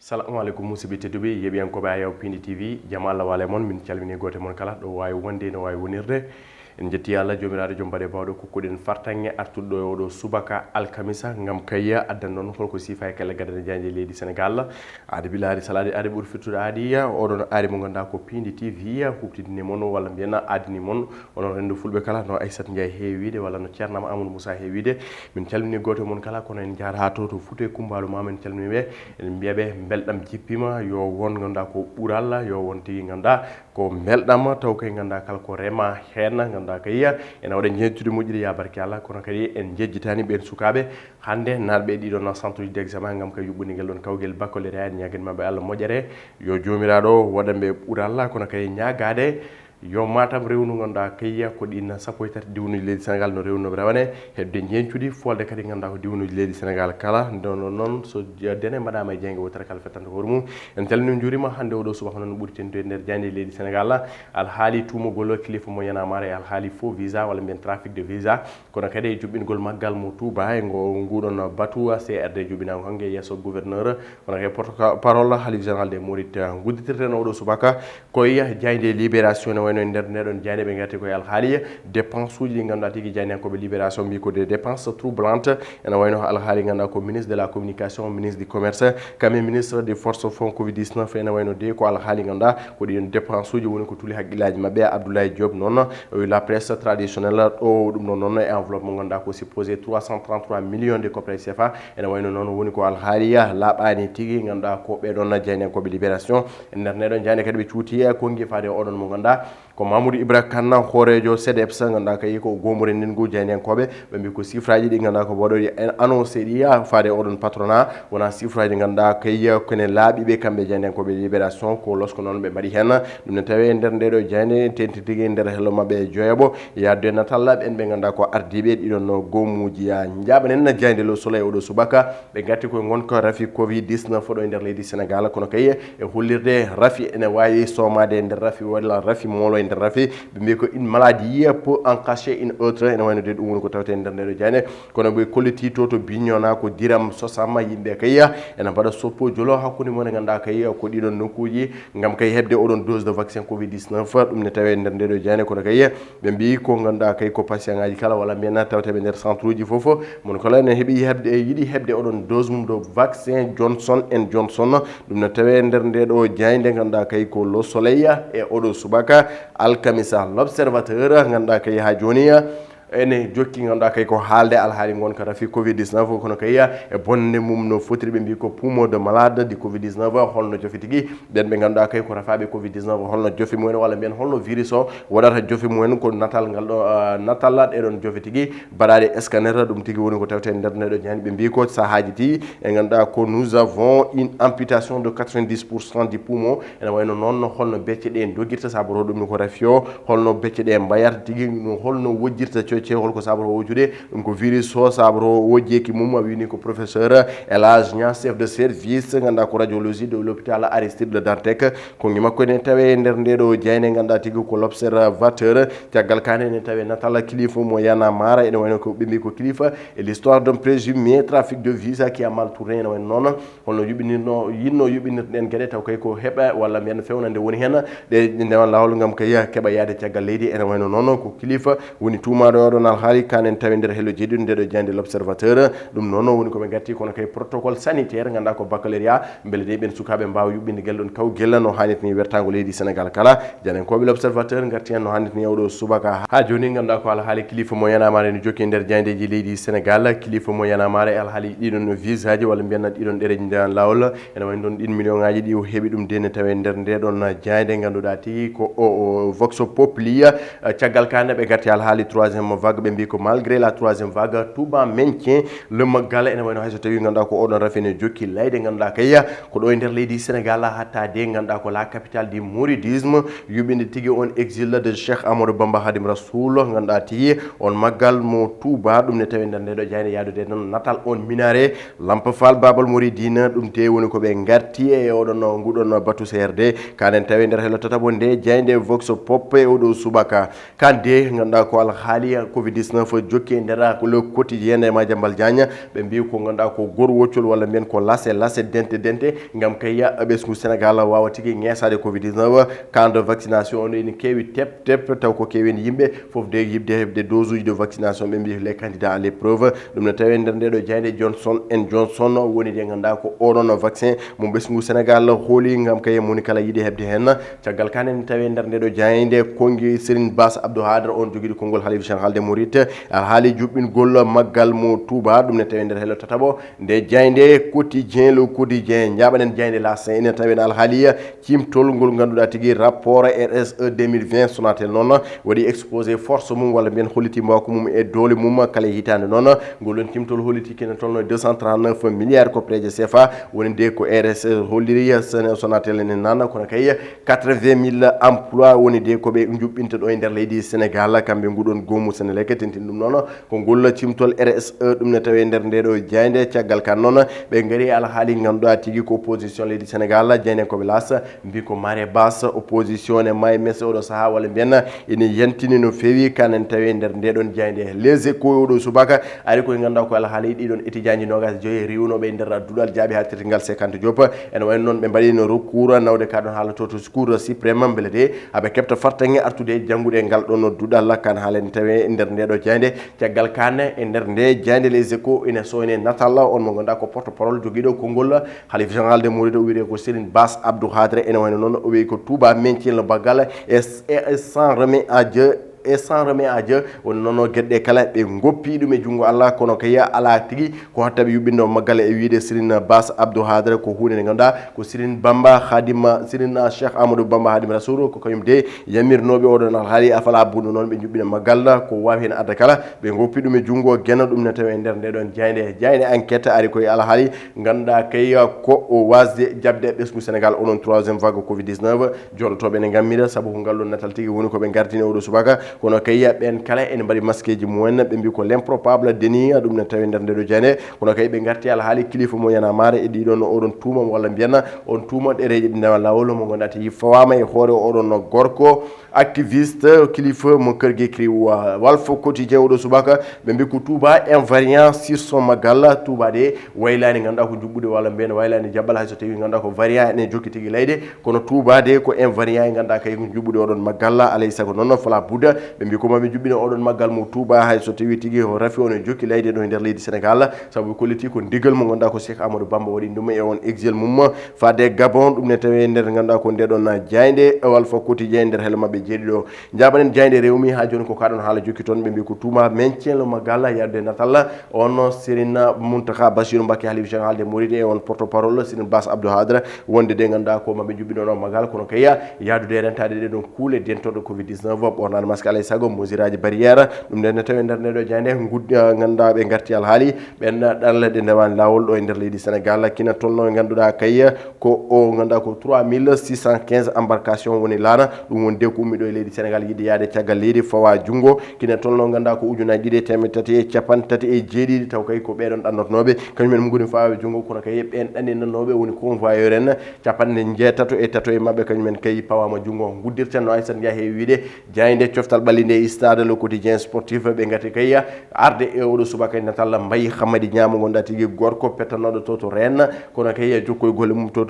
Assalamu alaikum musidɓe tedduɓe yeɓiyankoɓe Ayaw Pindi TV jama Allah wale mon min calmini gote mon kala ɗo wawi wonde no wawi wonirde en jetti Allah jomiraɗo joom baɗe bawɗo kokkuɗen fartange artuɗo e oɗo subaka alkamisa gam kayya addan noon holko sifa e kala gadane janje leydi Sénégal aade biladi salade aade ɓuuri firtude aadiya oɗon aade mo ganduɗa ko Pindi TV huɓtidini moon walla mbiyana aadini moon onon rendo fulɓe kala no Aissata Ndiaye heewide walla no ceernama Amadou Moussa heewide min calmini goto mon kala kono en jaar ha to Fouta e Kumbalu ma men calminiɓe en mbiyaɓe belɗam jippima yo won ganduɗa ko ɓuural yo won tigui ganduɗa ko belɗam taw koye ganduɗa kala ko rema hen ganduɗa kayya ene waɗa jentude moƴƴiri ya barke Allah kono kadi en jejjitani ɓen sukaɓe hande natɓe ɗiɗon centre uji d' examen gam ka yuɓɓuni guel ɗon kawguel baccalauréat ñaguinmaɓe Allah moƴƴere yo jomiraɗo waɗanɓe ɓuural kono kadi ñagade yo Matam rewnu ganduɗa kayya ko ɗin sappo e tati diwnuji leydi Sénégal no rewnuɓe rawane hedde jencuɗi folde kadi ganduɗa ko diwnuji leydi Sénégal kala nden noon so dene mbaɗama e jeygue wotere kala fettanta hoore mum en calmini jurima hande oɗo subaka noon ɓuuri tentude nder jande leydi Sénégal alhaali tumogol kilifa mo yanamara e alhaali faux visa walla mbiyen trafic de visa kono kadi e juɓɓingol maggal mo Touba e nguɗon batu CRD juɓɓinama hange yesso gouverneur kono kadi porte parole halif général des Mourides gudditirten oɗo subaka koye jayde libération wayno nder neɗon jani ɓe garti koye alhaali dépense uji ɗi ganduɗa tigui janiyankoɓe libération mbi ko des dépenses troublantes ene wayno alhaali ganduɗa ko ministre de la communication ministre du commerce kamɓe ministre des forces fonds covid 19 ene wayno de ko alhaali ganduɗa ko ɗiɗon dépense uji woni ko tuuli haqqillaji mabɓe Abdoulaye Diop noon la presse traditionnelle ɗo ɗum ɗo noon e enveloppe mo ganduɗa ko supposé 333 millions de coppret CFA ene wayno noon woni ko alhaali laaɓani tigui ganduɗa ko ɓeɗon janiyankoɓe libération e nder neɗon jani kadi ɓe cuuti ko guifade oɗon mo ganduɗa ko Mamoudou Ibra Kane horejo CDEPS ganduɗa kay ko gomore ndingu janiyankoɓe ɓe mbi ko chiffraji ɗi ganduɗa ko waɗoɗi annoncé ɗi faade oɗon patronat wona chiffraji ganduɗa kay kone laaɓiɓe kamɓe janiyankoɓe libération ko lorsque noon ɓe mbaɗi hen ɗum ne tawi nder ndeɗo jani tenti tigui nder hello mabɓe joyoɓo yadde natalla ɓen ɓe ganduɗa ko ardiɓe ɗiɗon gomuji jaɓanen jayde le soleil oɗo subaka ɓe gatti koye gonka rafi covid 19 ɗo e nder leydi Sénégal kono kay e hollirde rafi ene wawi somade e nder rafi walla rafi molo e nder rafi ɓe mbi ko une maladie peut en cacher une autre ene wayno de ɗum woni ko tawte nder ndeɗo jane kono ɓe kolliti to Bignona ko diram sosama yimɓe kayya ene mbaɗa soppo jolo hakkude mon e ganduɗa kayya ko ɗiɗon nokkuji gam kay hebde oɗon dose de vaccin covid 19 ɗum ne tawe nder ndeɗo jane kono kayya ɓe mbi ko ganduɗa kay ko patient ngaji kala walla mbiyana tawteɓe nder centre uji foof mon kala ne heeɓi hebde yiiɗi hebde oɗon dose mum do vaccin Johnson & Johnson ɗum ne tawe nder ndeɗo jayde ganduɗa kay ko le soleil e oɗo subaka alkamisa l'observateur ganduɗa kay ha joni ene jokki ganduɗa kay ko haalde alhaali gonka rafi covid 19 kono kayya e bonde mum no fotiri ɓe mbi ko poumon de malade du covid 19 holno jofi tigui ɓen ɓe ganduɗa kay ko rafaɓe covid 19 holno jofi mumen walla mbiyen holno virus o waɗata jofi mumen ko natal ngal ɗo natal ɗeɗon jofi tigui mbaɗade scanner ɗum tigui woni ko tawte nder neɗo jani ɓe mbi ko sahaji ti e ganduɗa ko nous avons une amputation de 90% du poumon ene wayno noon holno becce ɗe doguirta saboro ɗum ni ko rafi o holno becce ɗe mbayata tigui holno wojjirta holko saboro wojude ɗum ko virus o saboro wojjeki mum a wini ko professeur Elage Niang chef de service ganduɗa ko radiologie de l'hôpital Aristide Le Dantec ko ngi makko ne tawe nder ndeɗo jayne ganduɗa tigui ko l'observateur caggal kane ne tawe natal kilifa mo Yana Mara ene wayno ko ɓe mbi ko kilifa et l'histoire d'un présumé trafic de visa qui a mal tourné ene wayno noon holno yuɓinirno yinno yuɓinirɗen gueɗe taw kay ko heeɓa walla mbiyen fewnande woni hen ɗe ndewan lawol gam kay keeɓa yaade caggal leydi ene wayno noon ko kilifa woni tumaɗo oɗon alhaali kanen tawi nder hello jeeɗiɗo ndeɗo jande l'observateur ɗum noon woni koɓe gatti kono kay protocole sanitaire ganduɗa ko baccalauréat beele de ɓen sukaɓe mbawa yuɓɓinde guel ɗon kaw guella no hanniti ni wertago leydi Sénégal kala janenkoɓe l'observateur garti hen no hanniti ni oɗo subaka ha joni ganduɗa ko alhaali kilifa mo yanamare ne jokki nder jandeji leydi Sénégal kilifa mo yanamare alhaali ɗiɗon visa ji walla mbiyanna ɗiɗon ɗereji lawol ene wayno ɗon ɗin million ngaji ɗi o heeɓi ɗum dene tawe nder ndeɗon jande ganduɗa tigui ko vox populi caggal kane ɓe garti alhaali troisiéme vague ɓe mbi ko malgré la troisiéme vague Touba maintient le maggal ene wayno hayso tawi ganduɗa ko oɗon rafi ne jokki layde ganduɗa kayya ko ɗo e nder leydi Sénégal hatta de ganduɗa ko la capitale du mouridisme yuɓinde tigui on exil de Cheikh Amadou Bamba Khadim Rasoul ganduɗa tigui on maggal mo Touba ɗum ne tawi nder ndeɗo jayne yadude noon natal on minare Lampa Fall Babal Mouridina ɗum te woni koɓe garti e oɗon nguɗon batu CRD kanen tawi nder hello tataɓo nde jayde vox pop e oɗo subaka kande ganduɗa ko alhaali covid-19 jokki ndera ko le quotidien e Madiambal Diagne be mbi ko ganda ko gor woccol walla men ko lasse dente ngam kayya ɓesgu Sénégal wawa tigi ngeesade covid-19 camp de vaccination on ene kewi tep taw ko kewi yimɓe fof de yibde hebde dose uji de vaccination ɓe mbi les candidats à l'épreuve ɗum ne tawi nder ndeɗo jayde Johnson woni de ganda ko oɗon vaccin mo ɓesgu Sénégal hooli ngam kaye moni kala yiɗi hebde hen caggal kane ne tawi nder ndeɗo jayde kongi Serigne Bass Abdou Hadre on joguiɗo konngol Khalife général des Mourides haali juɓɓingol maggal mo Touba ɗum ne tawi nder hello tataɓo nde jayde quotidien le quotidien jaɓanen jayde la Saint ene tawi alhaaliya cimtol ngol ganduɗa tigui rapport RSE 2020 Sonatel noon waɗi exposé force mum walla mbiyen holliti mbawko mum e doole mum kala hitande noon ngolɗon cimtol holliti kene tolno 239 milliards ko préje CFA woni nde ko RSE holliri Sonatel ene nana kono kay 80 000 emploi woni de koɓe juɓɓinta ɗo e nder leydi Sénégal kamɓe nguɗon goomu Sénélec tentin ɗum noon ko ngol cimtol RSE ɗum ne tawi nder ndeɗo jayde caggal kan noon ɓe gaari alhaali ganduɗa tigui ko opposition leydi Sénégal jayne koɓe las mbi ko maré basse opposition ne may messe oɗo saaha walla mbiyen ene yantini no feewi kanen tawi nder ndeɗon jayde les échos oɗo subaka ari koye ganduɗa ko alhaali ɗiɗon étudiant ji nogas joyi riwnoɓe e nder duɗal jaabi ha tirtingal 50 Diop ene wayno noon ɓe mbaɗino recours nawde kaɗon haala to cour suprême beele de aɓe kebta fartange artude janggude ngal ɗon duɗal kan haalani tawi nder ndeɗo jayde caggal kane e nder nde jayde les échos ene soyne natal on mo ganduɗa ko porte parole joguiɗo konngol Khalife général des Mourides o wiyete ko Serigne Bass Abdou Hadre ene wayno noon o wi ko Touba maintien le baggal et sans remet à Dieu woni noon gueɗɗe kala ɓe goppi ɗum e junngo Allah kono kaya ala tigui ko hattaɓe yuɓɓinde maggal e wiide Serigne Bass Abdou Hadre ko hunde nde ganduɗa ko Serigne Cheikh Amadou Bamba Khadim Rasoul ko kañum de yamirnoɓe oɗon alhaali afala bunɗo noon ɓe juɓɓina maggal ko wawi hen adda kala ɓe goppi ɗum e junngo guena ɗum ne tawi e nder ndeɗon jayde enquête ari koye alhaali ganduɗa kay ko wasde jabde ɓesgu Sénégal onon 3e vague covid-19 joɗotoɓe ne gammira saabu ko ngal ɗon natal tigui woni koɓe gardini oɗo subaka kono kay ɓen kala ene mbaɗi masque ji mumen ɓe mbi ko l'improbable déni ɗum ne tawi nder ndeɗo jayde kono kay ɓe garti alhaali kilifa mo yana mare e ɗiɗon oɗon tuuma walla mbiyen on tuuma ɗereji ɗi ndewa lawol mo ganduɗa tawi fawama e hoore oɗon gorko activiste kilifa mo Kërgekri Walf Quotidien oɗo subaka ɓe mbi ko Touba invariant sur son maggal Touba de waylani ganduɗa ko jubɓude walla mbiyen waylani jabbal hayso tawi ganduɗa ko variant ene jokki tigui leyde kono Touba de ko invariant e ganduɗa kay ko jubɓude oɗon maggal alay saago noon fala budda ɓe mbi ko maɓe juɓɓina oɗon maggal mo Touba hayso tawi tigui o rafi on e jokki leyde ɗo e nder leydi Sénégal saabu kolliti ko diggal mo ganduɗa ko Cheikh Amadou Bamba waɗi ɗum e on exil mum fade Gabon ɗum ne tawi nder ganduɗa ko ndeɗon jayde Walf Quotidien nder hel mabɓe jeeɗiɗo jaɓanen jayde rewmi ha joni ko kaɗon haala jokki toon ɓe mbi ko tuuma maintien le maggal yarde natal on Serigne Mountakha Bassirou Mbacké Khalife général des Mourides e on porte parole Serigne Bass Abdou Hadre wonde de ganduɗa ko maɓe juɓɓinoɗo maggal kono kaya yadude rentade ɗe ɗon kuule dentoɗo covid-19 ɓornade masque alay saago mesure aji barriére ɗum nde ne tawi nder ndeɗo jayde ganduɗa ɓe garti alhaali ɓen ɗalle ɗe ndewani lawol ɗo e nder leydi Sénégal kina tolno e ganduɗa kay ko o ganduɗa ko 3615 embarcation woni laana ɗum woni de ko ummi ɗo e leydi Sénégal yiɗi yaade caggal leydi fawa jungo kina tolno ganduɗa ko ujunaji ɗiɗi e temedde tati e capan tati e jeeɗiɗi taw kay ko ɓeɗon ɗannotonoɓe kañumen mo goni fawa jungo kono kay ɓen ɗaninanoɓe woni convoyeur en capanɗe jeetato e tato e mabɓe kañumen kay pawama jungo guddirten no aysan jeeya heewi wiide jayde coftal ɓallide stade le quotidien sportif ɓe gati kay arde e oɗo subaka natal Mbaye Hamady Niamo gonɗa tigui gorko pettanoɗo to Rennes kono kay jokkoye golle mum to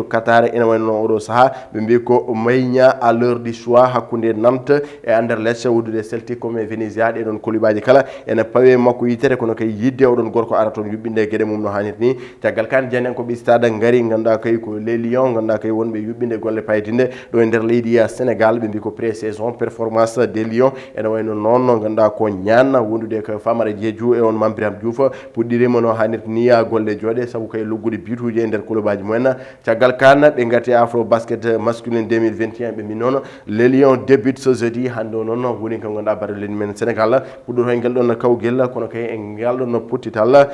Qatar ene wayno oɗo saaha ɓe mbi ko mayña à l'heure du choix hakkude Nantes e Anderlecht wuddude Celtic comme Venezia ɗeɗon kolibaji kala ene pawe makko yitere kono kay yidde oɗon gorko ara toon yuɓɓinde gueɗe mum no hannirta ni caggal kan janen ko ɓi stade gaari ganduɗa kay ko les Lions ganduɗa kay wonɓe yuɓɓinde golle paytinde ɗo e nder leydi Sénégal ɓe mbi ko pré-saison performance des Lions ene wayno noon ganduɗa ko ñanna wondude ko Famara Diédhiou e on Mame Biram Diouf puɗɗirima no hannirta ni golle jooɗe saabu kay luggude bituji e nder kolobaji mumen caggal kan ɓe gati afro basket masculine 2021 ɓe min noon les Lions débute ce jeudi hande o noon woni ko ganduɗa baɗolen men Sénégal puɗɗoto e guel ɗon kawguel kono kay e ngal ɗon pottital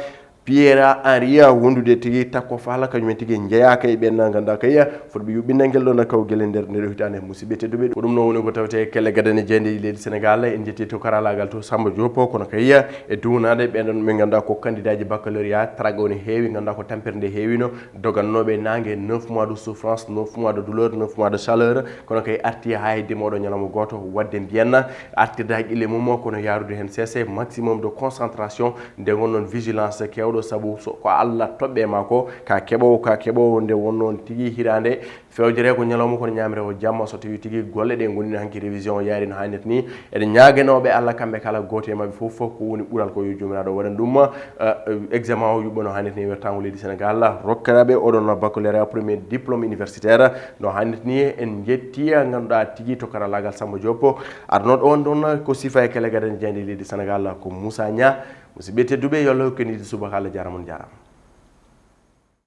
Pierre Henria wondude tigi takko fala kanyum tigi jeeyaka e ben ganda kaya fotbe yubinde ngel don kaw gele nder ne hitane musibe tedube dum no woni ko tawte kelle gadane jende leydi Sénégal en jetti to karalagal to Samba Diopo kono kaya e duunade ben don min ganda ko candidat ji baccalauréat tragoni heewi ganda ko tamperde heewino dogannobe nangue 9 mois de souffrance 9 mois de douleur 9 mois de chaleur kono kay arti hayde modo nyalamo goto wadde bienna artirda gille momo kono yarude hen cc maximum de concentration de non vigilance kewdo sabu ko Allah tobbe mako ka kebo nde wonnon tigi hirande fewjere ko nyalamo ko nyamre o jamma so tawi tigi golle de ngoni hanki révision yaari no hanet ni eden nyaagenobe Allah kambe kala goto e mabbe fof ko woni bural ko yujumiraado wadan dum examen o yubono hanet ni wertango leydi Sénégal rokkarabe odon baccalauréat premier diplôme universitaire no hanet ni en jetti ganduda tigi to karalagal Samba Diopo arnod on don ko sifa e kala gaden jandi leydi Sénégal ko Moussa Nia musidɓe tedduɓe yo Allah hokkani subaka Allah jaramon jarama.